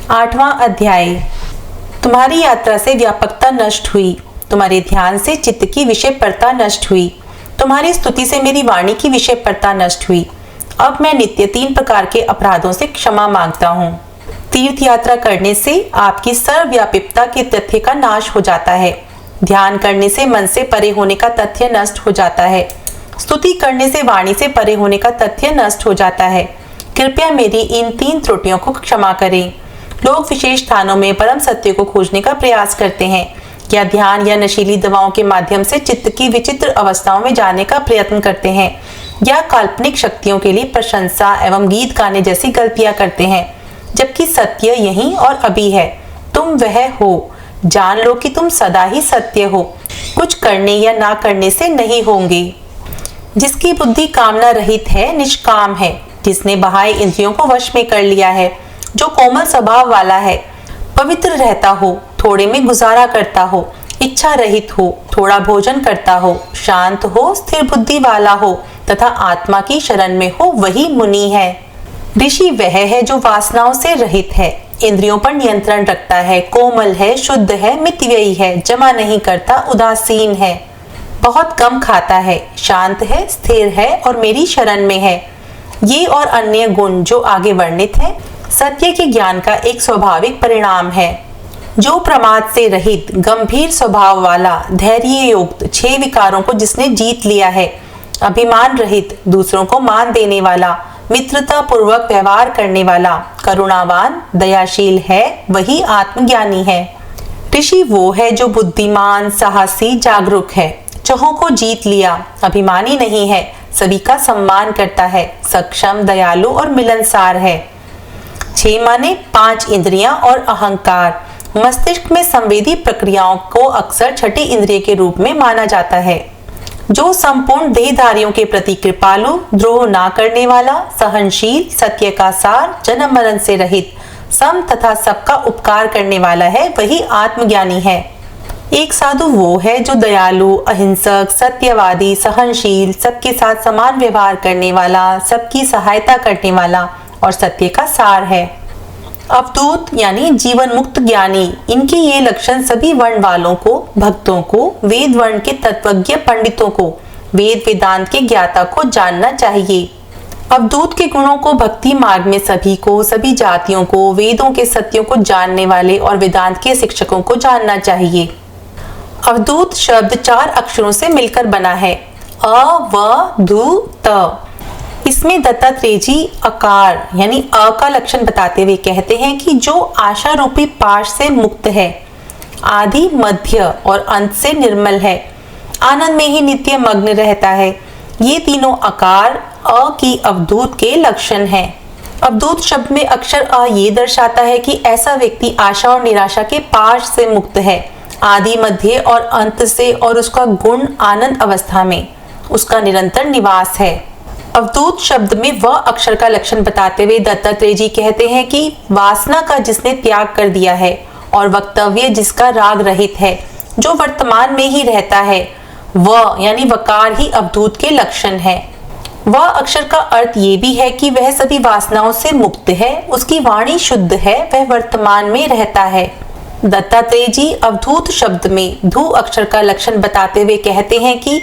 8वां अध्याय। तुम्हारी यात्रा से व्यापकता नष्ट हुई, तुम्हारे ध्यान से चित्त की विषयपरता नष्ट हुई, तुम्हारी स्तुति से मेरी वाणी की विषयपरता नष्ट हुई। अब मैं नित्य 3 प्रकार के अपराधों से क्षमा मांगता हूँ। तीर्थ यात्रा करने से आपकी सर्वव्यापिकता के तथ्य का नाश हो जाता है। ध्यान करने से मन से परे होने का तथ्य नष्ट हो जाता है। स्तुति करने से वाणी से परे होने का तथ्य नष्ट हो जाता है। कृपया मेरी इन 3 त्रुटियों को क्षमा करें। लोग विशेष स्थानों में परम सत्य को खोजने का प्रयास करते हैं, या ध्यान या नशीली दवाओं के माध्यम से चित्त की विचित्र अवस्थाओं में जाने का प्रयत्न करते हैं, या काल्पनिक शक्तियों के लिए प्रशंसा एवं गीत गाने जैसी गलतियां करते हैं, जबकि सत्य यहीं और अभी है। तुम वह हो, जान लो कि तुम सदा ही सत्य हो, कुछ करने या ना करने से नहीं होंगे। जिसकी बुद्धि कामना रहित है, निष्काम है, जिसने बाह्य इंद्रियों को वश में कर लिया है, जो कोमल स्वभाव वाला है, पवित्र रहता हो, थोड़े में गुजारा करता हो, इच्छा रहित हो, थोड़ा भोजन करता हो, शांत हो, स्थिर बुद्धि वाला हो तथा आत्मा की शरण में हो, वही मुनि है। ऋषि वह है जो वासनाओं से रहित है, इंद्रियों पर नियंत्रण रखता है, कोमल है, शुद्ध है, मितव्ययी है, जमा नहीं करता, उदासीन है, बहुत कम खाता है, शांत है, स्थिर है और मेरी शरण में है। ये और अन्य गुण जो आगे वर्णित है, सत्य के ज्ञान का एक स्वाभाविक परिणाम है। जो प्रमाद से रहित, गंभीर स्वभाव वाला, धैर्य युक्त 6 विकारों को जिसने जीत लिया है, अभिमान रहित, दूसरों को मान देने वाला, मित्रता पूर्वक व्यवहार करने वाला, करुणावान, दयाशील है, वही आत्मज्ञानी है। ऋषि वो है जो बुद्धिमान, साहसी, जागरूक है, चहों को जीत लिया, अभिमानी नहीं है, सभी का सम्मान करता है, सक्षम, दयालु और मिलनसार है। 6 माने 5 इंद्रियां और अहंकार। मस्तिष्क में संवेदी प्रक्रियाओं को अक्सर छठी इंद्रिय के रूप में माना जाता है। जो संपूर्ण देहधारियों के प्रति कृपालु, द्रोह ना करने वाला, सहनशील, सत्य का सार, जन्म मरण से रहित, सम तथा सबका उपकार करने वाला है, वही आत्मज्ञानी है। एक साधु वो है जो दयालु, अहिंसक, सत्यवादी, सहनशील, सबके साथ समान व्यवहार करने वाला, सबकी सहायता करने वाला और सत्य का सार है। अवधूत यानी जीवन मुक्त ज्ञानी, इनके ये लक्षण सभी वर्ण वालों को, भक्तों को, वेद वर्ण के तत्वज्ञ पंडितों को, वेद वेदांत के ज्ञाता को जानना चाहिए। अवधूत के गुणों को भक्ति मार्ग में सभी को, सभी जातियों को, वेदों के सत्यों को जानने वाले और वेदांत के शिक्षकों को जानना चाहिए। अवधूत शब्द 4 अक्षरों से मिलकर बना है, अवधूत। इसमें दत्तात्रेय जी अकार यानी अ का लक्षण बताते हुए कहते हैं कि जो आशा रूपी पाश से मुक्त है, आदि, मध्य और अंत से निर्मल है, आनंद में ही नित्य मग्न रहता है, ये तीनों आकार अ की अवधूत के लक्षण हैं। अवधूत शब्द में अक्षर अ ये दर्शाता है कि ऐसा व्यक्ति आशा और निराशा के पाश से मुक्त है, आदि, मध्य और अंत से, और उसका गुण आनंद अवस्था में उसका निरंतर निवास है। अवधूत शब्द में वह अक्षर का लक्षण बताते हुए दत्तात्रेय जी कहते हैं कि वासना का जिसने त्याग कर दिया है और वक्तव्य जिसका राग रहित है, जो वर्तमान में ही रहता है, वह यानी वकार ही अवधूत के लक्षण है। वह अक्षर का अर्थ ये भी है कि वह सभी वासनाओं से मुक्त है, उसकी वाणी शुद्ध है, वह वर्तमान में रहता है। दत्तात्रेय जी अवधूत शब्द में धू अक्षर का लक्षण बताते हुए कहते हैं कि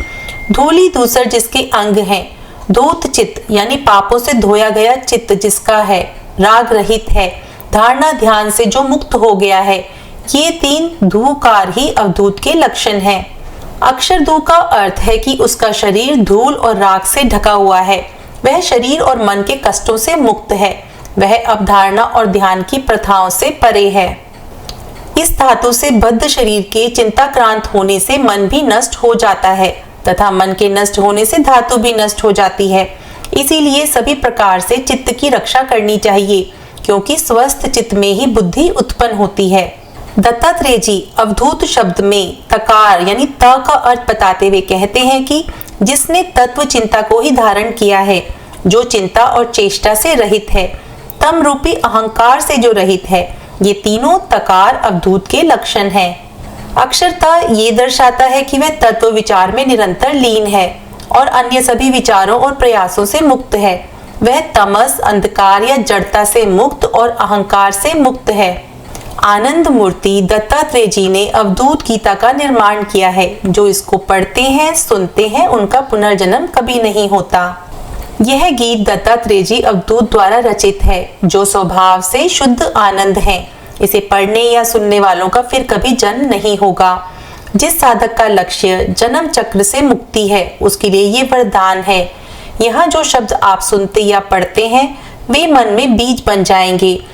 धूली दूसर जिसके अंग हैं, धूत चित्त यानी पापों से धोया गया चित्त जिसका है, राग रहित है, धारणा ध्यान से जो मुक्त हो गया है, ये 3 धूकार ही अवधूत के लक्षण हैं। अक्षर धू का अर्थ है कि उसका शरीर धूल और राग से ढका हुआ है, वह शरीर और मन के कष्टों से मुक्त है, वह अवधारणा और ध्यान की प्रथाओं से परे है। इस धातु से बद्ध शरीर के चिंताक्रांत होने से मन भी नष्ट हो जाता है तथा मन के नष्ट होने से धातु भी नष्ट हो जाती है। इसीलिए सभी प्रकार से चित्त की रक्षा करनी चाहिए, क्योंकि स्वस्थ चित्त में ही बुद्धि उत्पन्न होती है। दत्तात्रेय जी अवधूत शब्द में तकार यानी त का अर्थ बताते हुए कहते हैं कि जिसने तत्व चिंता को ही धारण किया है, जो चिंता और चेष्टा से रहित है, तम रूपी अहंकार से जो रहित है, ये तीनों तकार अवधूत के लक्षण हैं। अक्षरता ये दर्शाता है कि वह तत्व विचार में निरंतर लीन है और अन्य सभी विचारों और प्रयासों से मुक्त है। वह तमस, अंधकार या जड़ता से मुक्त और अहंकार से मुक्त है। आनंद मूर्ति दत्तात्रेय जी ने अवधूत गीता का निर्माण किया है। जो इसको पढ़ते हैं, सुनते हैं, उनका पुनर्जन्म कभी नहीं होता। यह गीत दत्तात्रेय जी अवधूत द्वारा रचित है, जो स्वभाव से शुद्ध आनंद है। इसे पढ़ने या सुनने वालों का फिर कभी जन्म नहीं होगा। जिस साधक का लक्ष्य जन्म चक्र से मुक्ति है, उसके लिए ये वरदान है। यहाँ जो शब्द आप सुनते या पढ़ते हैं, वे मन में बीज बन जाएंगे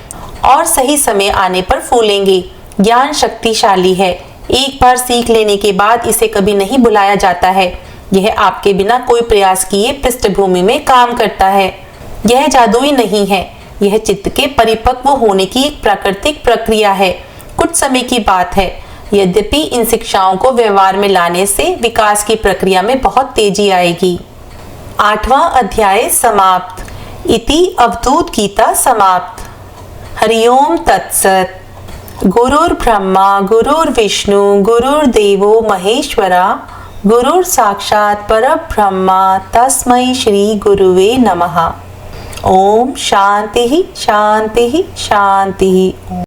और सही समय आने पर फूलेंगे। ज्ञान शक्तिशाली है। एक बार सीख लेने के बाद इसे कभी नहीं भुलाया जाता है। यह आपके बिना कोई प्रयास किए पृष्ठभूमि में काम करता है। यह जादुई नहीं है, यह चित्त के परिपक्व होने की एक प्राकृतिक प्रक्रिया है। कुछ समय की बात है। यद्यपि इन शिक्षाओं को व्यवहार में लाने से विकास की प्रक्रिया में बहुत तेजी आएगी। 8वां अध्याय समाप्त। इति अवधूत गीता समाप्त। हरिओम तत्सत। गुरुर्ब्रह्मा गुरुर्विष्णु गुरुर्देवो महेश्वरा गुरुर साक्षात परब्रह्मा तस्मै श्री गुरुवे नमः। ओम शांति शांति शांति।